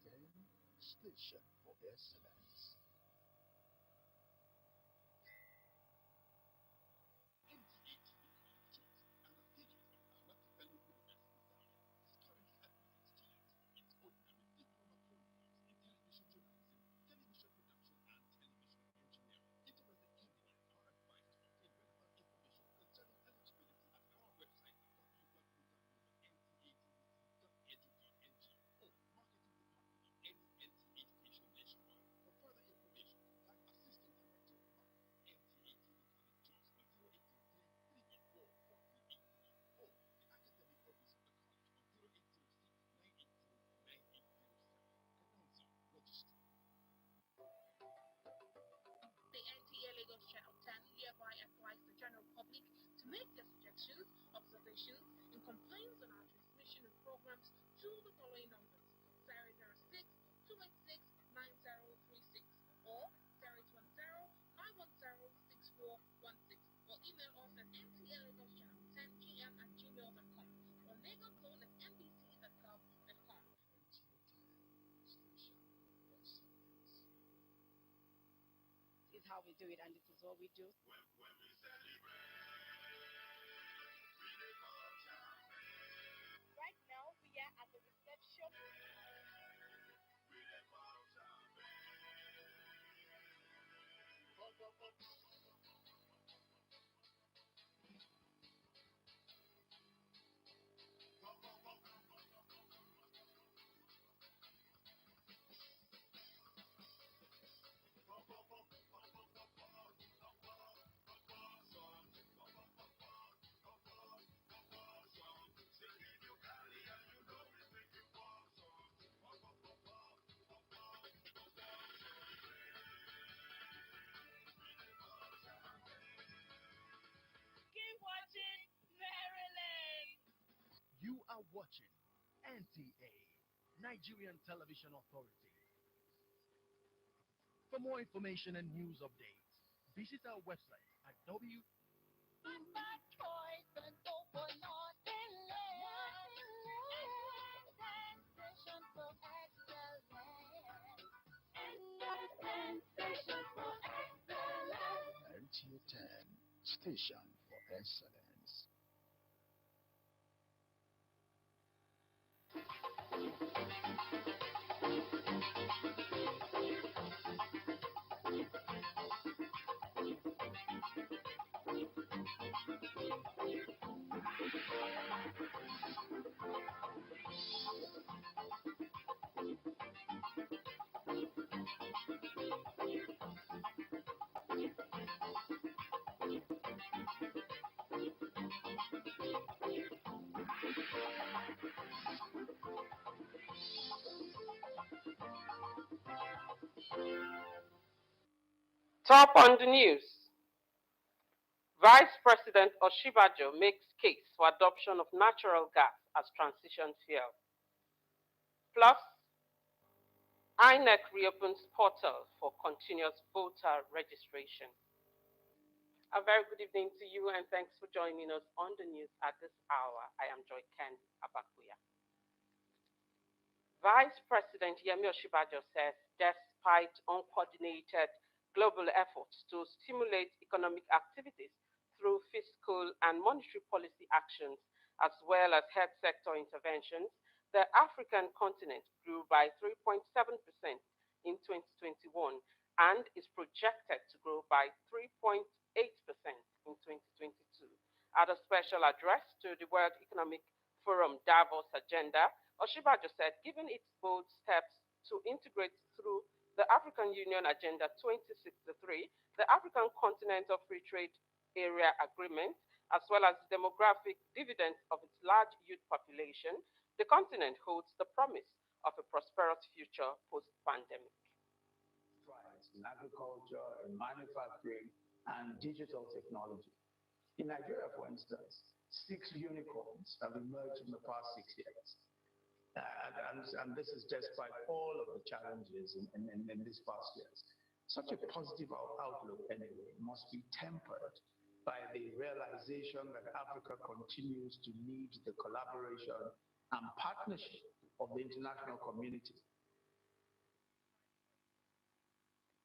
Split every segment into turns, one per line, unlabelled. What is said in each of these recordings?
10 Station for Excellence.
The NTA Lagos Channel 10 hereby applies the general public to make their suggestions, observations, and complaints on our transmission and programs to the following numbers: 006 286 9036 or 0810 910 6416, or email us at ntlagos10gm at gmail.com or lagos at nbc.gov.com.
NTA 10 Station for Excellence.
This is how we do it, and this is what we do. Right now, we are at the reception. Keep watching Maryland.
You are watching NTA, Nigerian Television Authority. For more information and news updates, visit our website at w.
My choice and go for nothing less. Sensation for excellence. Sensation for excellence.
NTA 10 Station for Excellence.
Top on the news. Vice President Oshibajo makes case for adoption of natural gas as transition fuel. Plus, INEC reopens portal for continuous voter registration. A very good evening to you and thanks for joining us on the news at this hour. I am Joy Ken Abakuya. Vice President Yemi Oshibajo says despite uncoordinated global efforts to stimulate economic activities through fiscal and monetary policy actions, as well as health sector interventions, the African continent grew by 3.7% in 2021 and is projected to grow by 3.8% in 2022. At a special address to the World Economic Forum Davos agenda, Oshibajo said, given its bold steps to integrate through the African Union Agenda 2063, the African Continental Free Trade Area Agreement, as well as the demographic dividends of its large youth population, the continent holds the promise of a prosperous future post-pandemic.
Strides in agriculture, in manufacturing, and digital technology. In Nigeria, for instance, 6 unicorns have emerged in the past 6 years. And this is despite all of the challenges in these past years. Such a positive outlook, anyway, must be tempered by the realization that Africa continues to need the collaboration and partnership of the international community.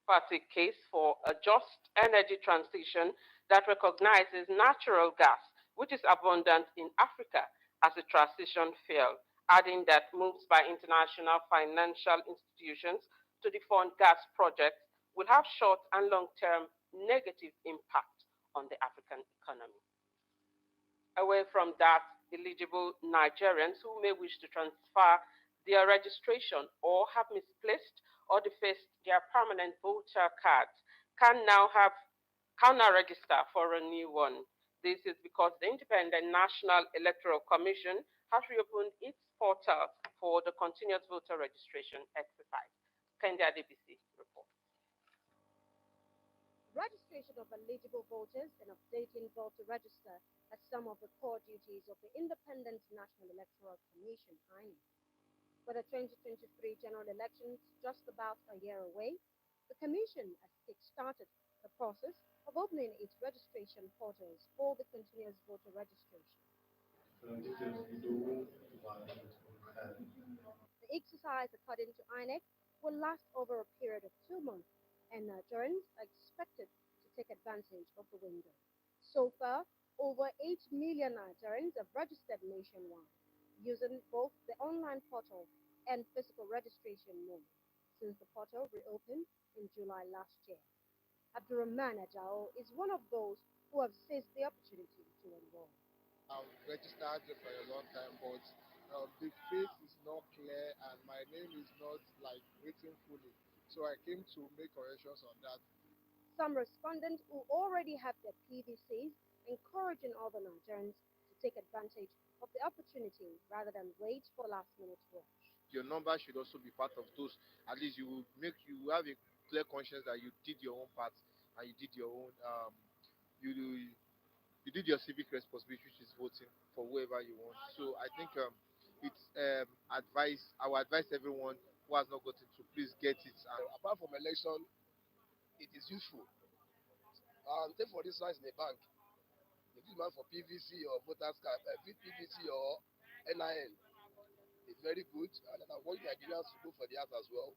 Party case for a just energy transition that recognizes natural gas, which is abundant in Africa, as a transition fuel, adding that moves by international financial institutions to defund gas projects will have short and long term negative impact on the African economy. Away from that, eligible Nigerians who may wish to transfer their registration or have misplaced or defaced their permanent voter cards can now have can now register for a new one. This is because the Independent National Electoral Commission has reopened its portal for the continuous voter registration exercise. Kenya DBC report.
Registration of eligible voters and updating voter register are some of the core duties of the Independent National Electoral Commission, INEC. With the 2023 general elections just about a year away, the Commission has kick-started the process of opening its registration portals for the continuous voter registration. The exercise, according to INEC, will last over a period of 2 months, and Nigerians are expected to take advantage of the window. So far, over 8 million Nigerians have registered nationwide, using both the online portal and physical registration mode, since the portal reopened in July last year. Abdurrahman Ajao is one of those who have seized the opportunity to enroll.
I've registered for a long time, but the face is not clear and my name is not like written fully. So I came to make corrections on that.
Some respondents who already have their PVCs encouraging other Nigerians to take advantage of the opportunity rather than wait for last-minute rush.
Your number should also be part of those. At least you have a clear conscience that you did your own part and you did your own you you did your civic responsibility, which is voting for whoever you want. So I think it's advice. I would advise everyone who has not gotten to please get it. And
Apart from election, it is useful. Take for instance in a bank, the demand for PVC or voters card, PVC or NIN is very good, and I want Nigerians to go for that as well.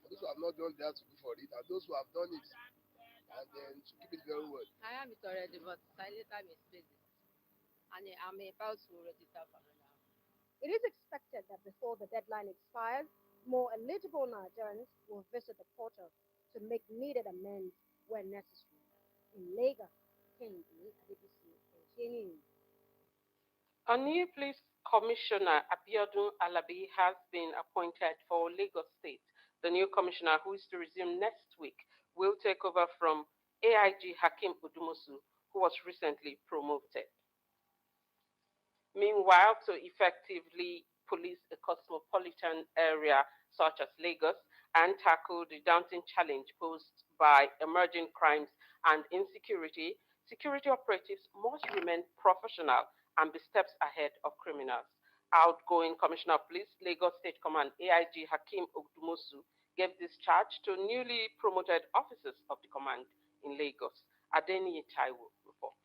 For those who have not done that, to go for it, and those who have done it, and then to keep it very well.
I am it already, but I later misplaced it. And I'm about to register for another.
It is expected that before the deadline expires, more eligible Nigerians will visit the portal to make needed amends when necessary. In Lagos, Kennedy Adebisi, News.
A new police commissioner, Abiodun Alabi, has been appointed for Lagos State. The new commissioner, who is to resume next week, will take over from AIG Hakim Udumosu, who was recently promoted. Meanwhile, to effectively police a cosmopolitan area such as Lagos and tackle the daunting challenge posed by emerging crimes and insecurity, security operatives must remain professional and be steps ahead of criminals. Outgoing Commissioner of Police, Lagos State Command AIG Hakim Ogdumosu gave this charge to newly promoted officers of the command in Lagos. Adeni Taiwo reports.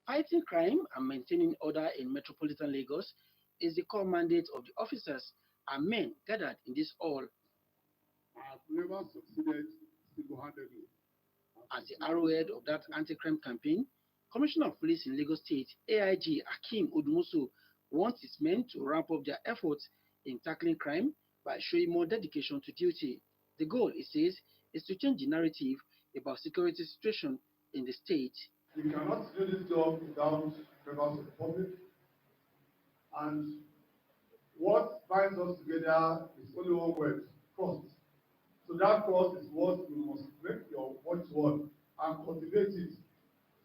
Fighting crime and maintaining order in metropolitan Lagos is the core mandate of the officers and men gathered in this hall.
I've never succeeded single-handedly.
As the arrowhead of that anti-crime campaign, Commissioner of Police in Lagos State, AIG Hakim Odumosu, wants his men to ramp up their efforts in tackling crime by showing more dedication to duty. The goal, he says, is to change the narrative about security situation in the state.
We cannot do this job without members of the public. And what binds us together is only one word: trust. So that trust is what we must make your watchword and cultivate it.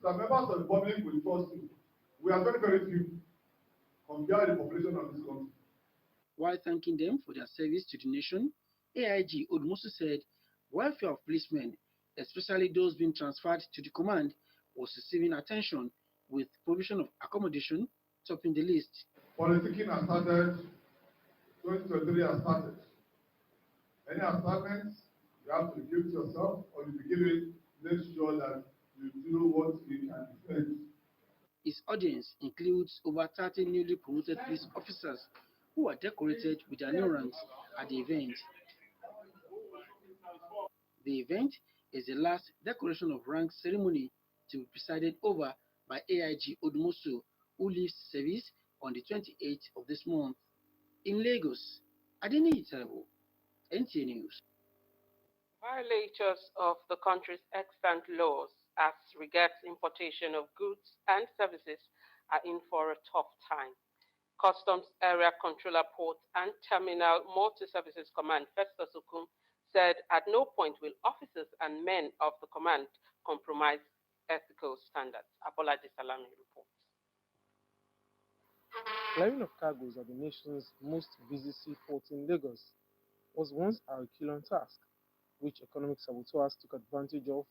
So members of the public will trust you. We are very, very few compared to the population of this country.
While thanking them for their service to the nation, AIG Odumosu said welfare of policemen, especially those being transferred to the command, was receiving attention, with provision of accommodation topping the list.
Politicking has started, 2023 has started. Any assignments, you have to give to yourself, or you begin it, make sure that you do what you can defend.
His audience includes over 30 newly promoted police officers who were decorated with their new ranks at the event. The event is the last decoration of rank ceremony to be presided over by AIG Odumosu, who leaves service on the 28th of this month. In Lagos, Adeniyi Taiwo, NTA News.
Violators of the country's extant laws as regards importation of goods and services are in for a tough time. Customs Area Controller Port and Terminal Multi-Services Command Festus Okum said at no point will officers and men of the command compromise ethical standards. Abolaji Salami reports.
Clearing of cargoes at the nation's most busy seaport in Lagos was once a Herculean task, which economic saboteurs took advantage of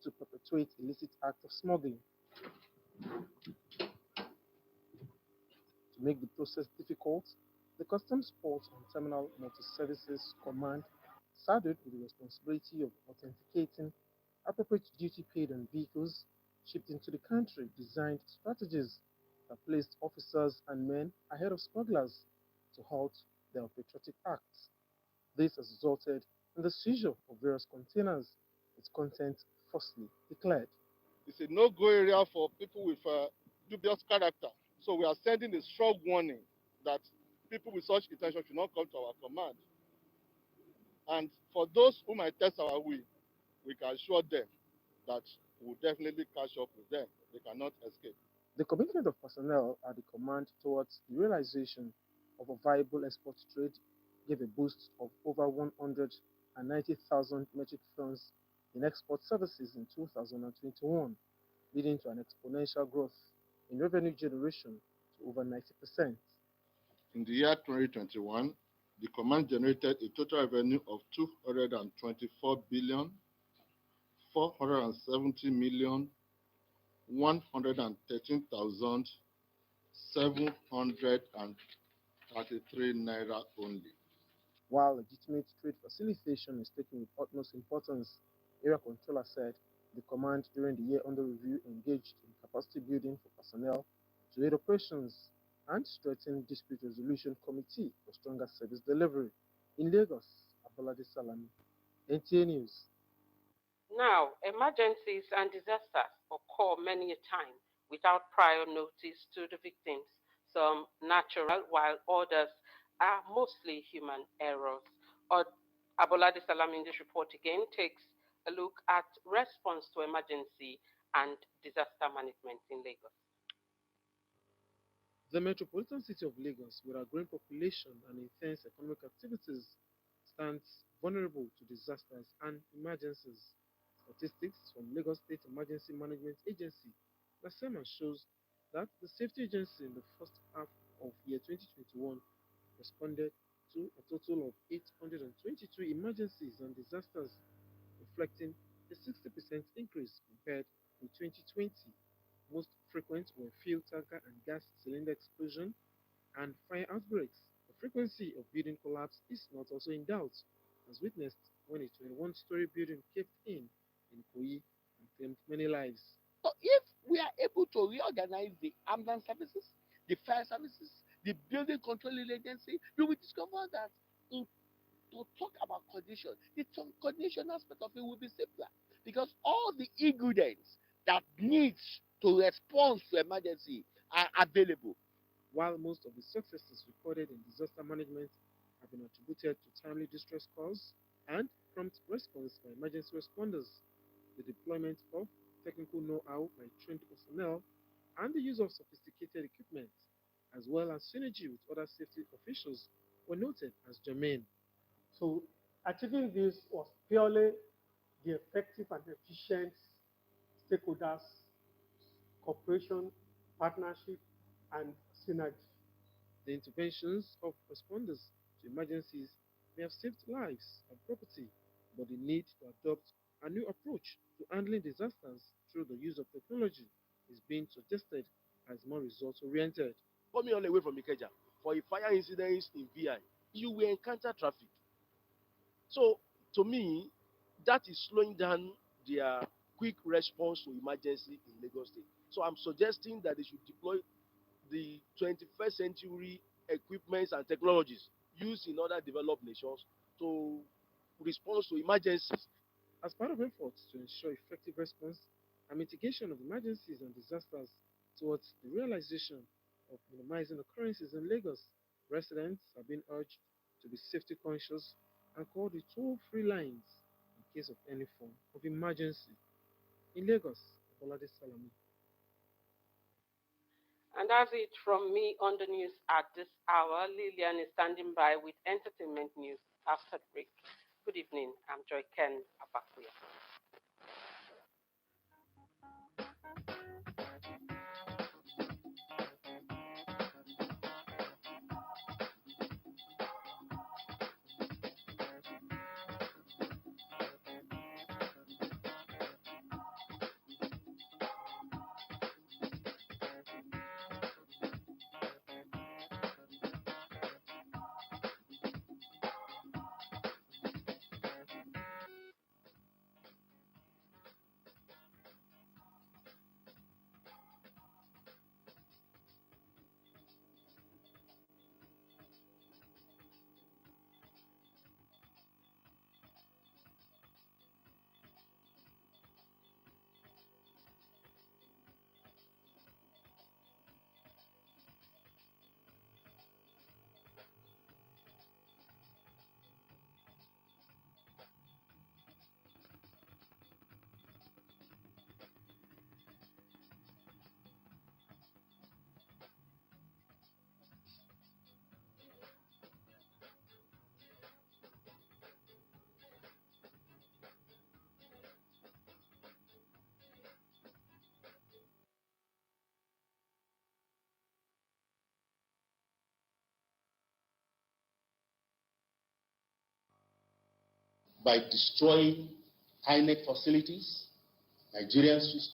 to perpetuate illicit acts of smuggling. To make the process difficult, the Customs Port and Terminal Multi-Services Command saddled with the responsibility of authenticating appropriate duty paid on vehicles shipped into the country designed strategies that placed officers and men ahead of smugglers to halt their patriotic acts. This has resulted in the seizure of various containers with content falsely declared.
It's a no-go area for people with dubious character. So we are sending a strong warning that people with such intention should not come to our command. And for those who might test our will, we can assure them that we will definitely catch up with them. They cannot escape.
The commitment of personnel at the command towards the realization of a viable export trade gave a boost of over 190,000 metric tons in export services in 2021, leading to an exponential growth in revenue generation to over 90%.
In the year 2021, the command generated a total revenue of 224 billion 470 million 113,733 naira only.
While legitimate trade facilitation is taken with utmost importance, Area Controller said the command during the year under review engaged in capacity building for personnel to aid operations and strengthen dispute resolution committee for stronger service delivery. In Lagos, Abolade Salami, NTA News.
Now, emergencies and disasters occur many a time without prior notice to the victims, some natural, while others are mostly human errors. Or Abolade Salam in this report again takes a look at response to emergency and disaster management in Lagos.
The metropolitan city of Lagos, with a growing population and intense economic activities, stands vulnerable to disasters and emergencies. Statistics from Lagos State Emergency Management Agency, NASEMA, shows that the safety agency in the first half of year 2021 responded to a total of 822 emergencies and disasters, reflecting a 60% increase compared with 2020. Most frequent were fuel tanker and gas cylinder explosion and fire outbreaks. The frequency of building collapse is not also in doubt, as witnessed when a 21-story building caved in Koyi and claimed many lives.
So if we are able to reorganize the ambulance services, the fire services, the building control agency, you will discover that in to talk about coordination, the coordination aspect of it will be simpler because all the ingredients that needs to respond to emergency are available.
While most of the successes recorded in disaster management have been attributed to timely distress calls and prompt response by emergency responders, the deployment of technical know-how by trained personnel, and the use of sophisticated equipment, as well as synergy with other safety officials, were noted as germane.
So achieving this was purely the effective and efficient stakeholders, cooperation, partnership, and synergy.
The interventions of responders to emergencies may have saved lives and property, but the need to adopt a new approach to handling disasters through the use of technology is being suggested as more results oriented.
Coming all the way from Ikeja for a fire incident in VI, you will encounter traffic. So to me, that is slowing down their quick response to emergency in Lagos State. So I'm suggesting that they should deploy the 21st century equipments and technologies used in other developed nations to respond to emergencies.
as part of efforts to ensure effective response and mitigation of emergencies and disasters towards the realization of minimizing occurrences in Lagos. Residents are being urged to be safety conscious and call the toll-free lines in case of any form of emergency. In Lagos, Bolade Salami.
And that's it from me on the news at this hour. Lillian is standing by with entertainment news after the break. Good evening. I'm Joy Ken Abakuya.
By destroying INEC facilities, Nigerians